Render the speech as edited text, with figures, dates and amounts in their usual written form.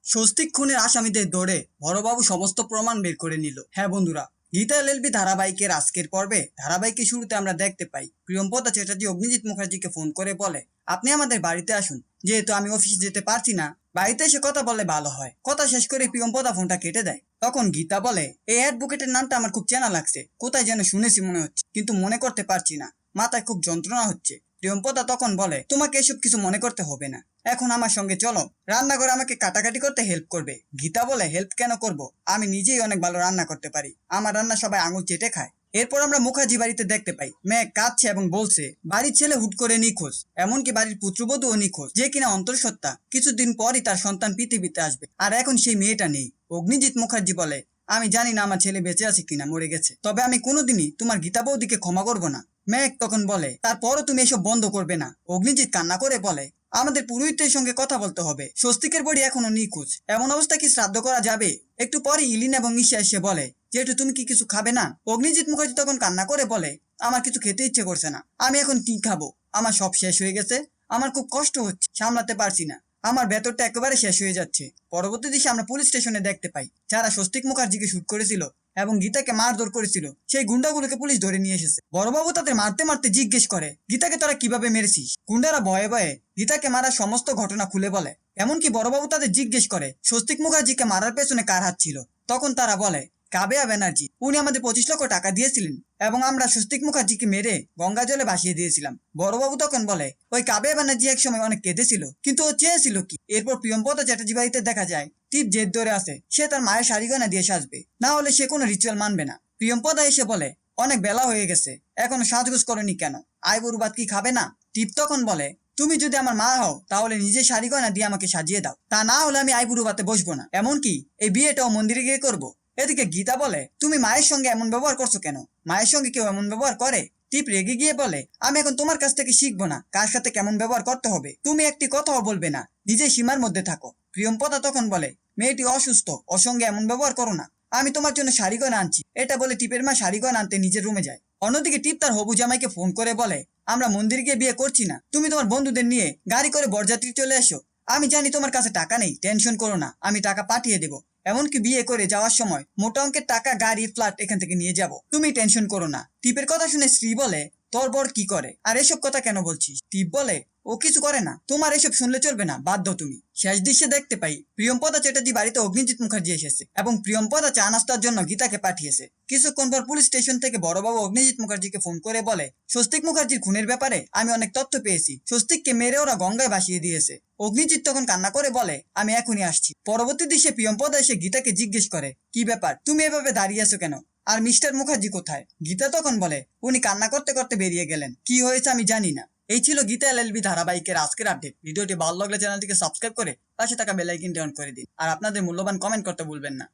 স্বস্তিক খুনের আসামিদের ধরে বড়বাবু সমস্ত প্রমাণ বের করে নিল। হ্যাঁ বন্ধুরা, গীতা এলএলবি ধারাবাহিকের আজকের পর্বে ধারাবাহিকের শুরুতে আমরা দেখতে পাই প্রিয়ম্পদা চ্যাটার্জি অগ্নিজিৎ মুখার্জিকে ফোন করে বলে, আপনি আমাদের বাড়িতে আসুন, যেহেতু আমি অফিসে যেতে পারছি না, বাড়িতে এসে কথা বললে ভালো হয়। কথা শেষ করে প্রিয়ম্পদা ফোনটা কেটে দেয়। তখন গীতা বলে, এই অ্যাডভোকেটের নামটা আমার খুব চেনা লাগছে, কোথায় যেন শুনেছি মনে হচ্ছে, কিন্তু মনে করতে পারছি না, মাথায় খুব যন্ত্রণা হচ্ছে। প্রিয়ম্পদা তখন বলে, তোমাকে এসব কিছু মনে করতে হবে না, এখন আমার সঙ্গে চলো, রান্নাঘরে আমাকে কাটাকাটি করতে হেল্প করবে। গীতা বলে, হেল্প কেন করব, আমি নিজেই অনেক ভালো রান্না করতে পারি, আমার রান্না সবাই আঙুল চেটে খায়। এরপর আমরা মুখার্জি বাড়িতে দেখতে পাই মেয়ে কাঁদছে এবং বলছে বাড়ির ছেলে হুট করে নিখোঁজ, এমনকি বাড়ির পুত্রবধূও নিখোঁজ, যে কিনা অন্তঃসত্ত্বা, কিছুদিন পরই তার সন্তান পৃথিবীতে আসবে, আর এখন সেই মেয়েটা নেই। অগ্নিজিৎ মুখার্জি বলে, আমি জানি না আমার ছেলে বেঁচে আছে কিনা মরে গেছে, তবে আমি কোনোদিনই তোমার গীতা বৌদিকে ক্ষমা করবো না। মেঘ তখন বলে, তারপরও তুমি এসব বন্ধ করবে না। অগ্নিজিৎ কান্না করে বলে, আমাদের পুরোহিতের সঙ্গে কথা বলতে হবে, স্বস্তিকের বডি এখনো নিখোঁজ, এমন অবস্থা কি শ্রাদ্ধ করা যাবে? একটু পরে ইলিন এবং ঈশা এসে বলে, যেহেতু তুমি কি কিছু খাবে না? অগ্নিজিৎ মুখার্জি তখন কান্না করে বলে, আমার কিছু খেতে ইচ্ছে করছে না, আমি এখন কি খাবো, আমার সব শেষ হয়ে গেছে, আমার খুব কষ্ট হচ্ছে, সামলাতে পারছি না, আমার ভেতরটা একেবারে শেষ হয়ে যাচ্ছে। পরবর্তী দৃশ্যে আমরা পুলিশ স্টেশনে দেখতে পাই যারা স্বস্তিক মুখার্জিকে শুট করেছিল এবং গীতাকে মারধর করেছিল, সেই গুন্ডাগুলোকে পুলিশ ধরে নিয়ে এসেছে। বড়বাবু তাদের মারতে মারতে জিজ্ঞেস করে, গীতাকে তোরা কিভাবে মেরেছিস? গুন্ডারা ভয়ে ভয়ে গীতাকে মারার সমস্ত ঘটনা খুলে বলে। এমনকি বড়বাবু তাদের জিজ্ঞেস করে, স্বস্তিক মুখার্জিকে মারার পেছনে কার হাত ছিল? তখন তারা বলে, কাবেয়া ব্যানার্জি, উনি আমাদের 25 লক্ষ টাকা দিয়েছিলেন এবং আমরা স্বস্তিক মুখার্জিকে মেরে গঙ্গা জলে ভাসিয়ে দিয়েছিলাম। বড়বাবু তখন বলে, ওই কাবেয়া ব্যানার্জি এক সময় অনেক কেঁদেছিল, কিন্তু ও চেয়েছিল কি? এরপর প্রিয়ম্পদা চ্যাটার্জি বাড়িতে দেখা যায় টিপ জেদ ধরে আছে, সে তার মায়ের শাড়ি গয়না দিয়ে সাজবে, না হলে সে কোনো রিচুয়াল মানবে না। প্রিয়ম্পদা এসে বলে, অনেক বেলা হয়ে গেছে, এখনো সাজগোজ করনি কেন? আইবুড়ো ভাত কি খাবে না? টিপ তখন বলে, তুমি যদি আমার মা হও তাহলে নিজে শাড়ি গয়না দিয়ে আমাকে সাজিয়ে দাও, তা না হলে আমি আইবুড়ো ভাতে বসবো না, এমনকি এই বিয়েটাও মন্দিরে গিয়ে করবো। এদিকে গীতা বলে, তুমি মায়ের সঙ্গে এমন ব্যবহার করছো কেন? মায়ের সঙ্গে কেউ এমন ব্যবহার করে? টিপ রেগে গিয়ে বলে, আমি এখন তোমার কাছ থেকে শিখবো না কার সাথে কেমন ব্যবহার করতে হবে, তুমি একটি কথাও বলবে না, নিজে সীমার মধ্যে থাকো। প্রিয়ম্পদা তখন বলে, মেয়েটি অসুস্থ, ওর সঙ্গে এমন ব্যবহার করো না, আমি তোমার জন্য শাড়ি গয়না আনছি। এটা বলে টিপের মা শাড়ি গয়না আনতে নিজের রুমে যায়। অন্যদিকে টিপ তার হবু জামাইকে ফোন করে বলে, আমরা মন্দিরে গিয়ে বিয়ে করছি না, তুমি তোমার বন্ধুদের নিয়ে গাড়ি করে বরযাত্রী চলে এসো, আমি জানি তোমার কাছে টাকা নেই, টেনশন করো না, আমি টাকা পাঠিয়ে দেবো, এমনকি বিয়ে করে যাওয়ার সময় মোটা অঙ্কের টাকা, গাড়ি, ফ্ল্যাট এখান থেকে নিয়ে যাব, তুমি টেনশন করো না। টিপের কথা শুনে স্ত্রী বলে, তোর বর কি করে আর এসব কথা কেন বলছিস? টিপ বলে, ও কিছু করে না, তোমার এসব শুনলে চলবে না, বাধ্য তুমি। শেষ দৃশ্যে দেখতে পাই প্রিয়ম্পদা চ্যাটার্জি বাড়িতে অগ্নিজিৎ মুখার্জি এসেছে এবং প্রিয়ম্পদা চা নাস্তার জন্য গীতাকে পাঠিয়েছে। কিছুক্ষণ পর পুলিশ স্টেশন থেকে বড়বাবু অগ্নিজিৎ মুখার্জিকে ফোন করে বলে, স্বস্তিক মুখার্জির খুনের ব্যাপারে আমি অনেক তথ্য পেয়েছি, স্বস্তিককে মেরে ওরা গঙ্গায় ভাসিয়ে দিয়েছে। অগ্নিজিৎ তখন কান্না করে বলে, আমি এখনই আসছি। পরবর্তী দৃশ্যে প্রিয়ম্পদা এসে গীতাকে জিজ্ঞেস করে, কি ব্যাপার, তুমি এভাবে দাঁড়িয়ে আছো কেন, আর মিস্টার মুখার্জি কোথায়? গীতা তখন বলে, উনি কান্না করতে করতে বেরিয়ে গেলেন, কি হয়েছে আমি জানি না। এই ছিল গীতা এলএলবি ধারাবাহিকের আজকের আপডেট। ভিডিওটি ভালো লাগলে চ্যানেলটিকে সাবস্ক্রাইব করে পাশে থাকা বেল আইকনটি অন করে দিন, আর আপনাদের মূল্যবান কমেন্ট করতে ভুলবেন না।